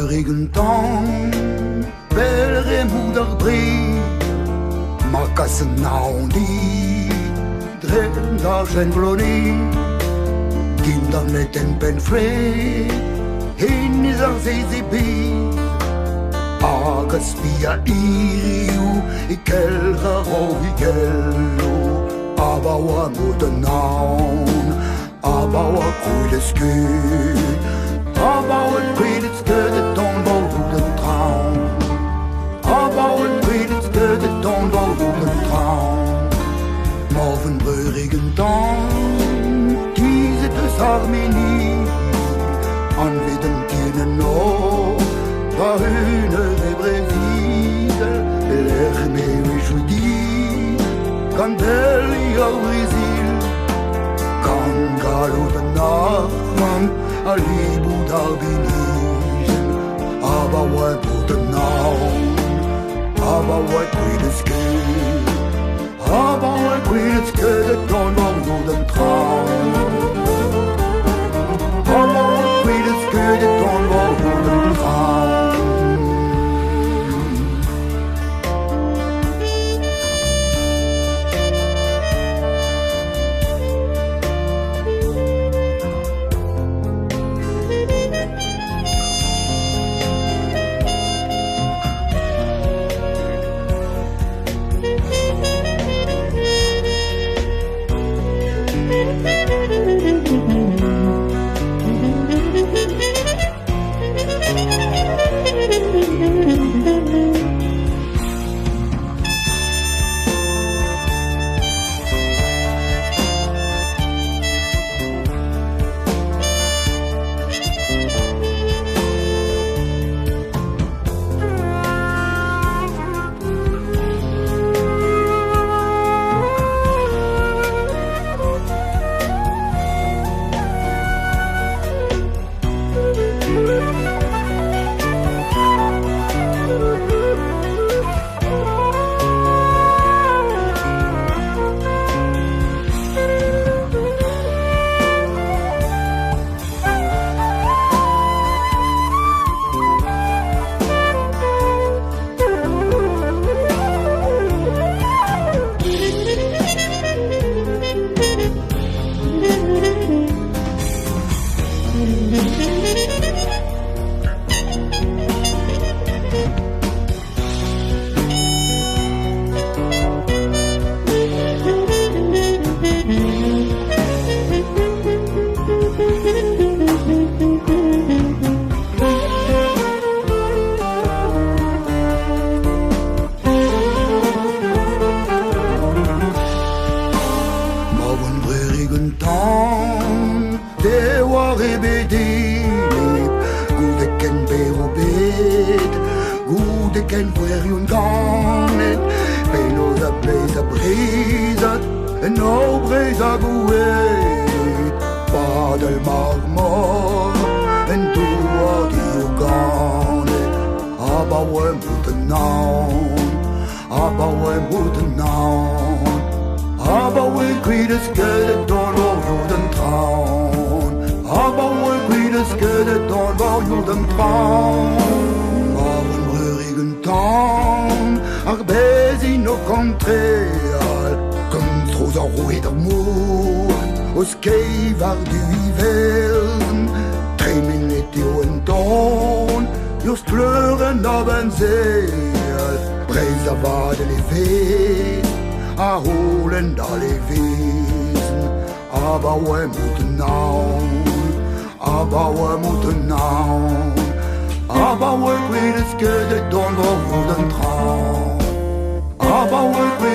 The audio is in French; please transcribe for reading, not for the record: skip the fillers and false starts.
breurigen Tag, belle moederbrie, ma casse naundi, dren d'argent bloni, kinderen met een pen vrij, heen is er zeezibi, agas via iriu, ikelga rov ikello, abawa moeder naun, abawa koeide skuut, abawa koeide skuut, de traum. Abauen redet de ton den traum. Morgen breurigen Tag, diese des Armenie, an widem tienen no, va une de Brésil, l'hermé oui joudi, quand elle au Brésil, quand galo de Nachman, a libu d'Arbinisen, abauen guten Naum. Aber what queen is good, aber what queen is good, it don't know den Traum. Aber what queen is good, it don't know den Traum. Aber we queen is good, it don't go for den Traum. Aber we queen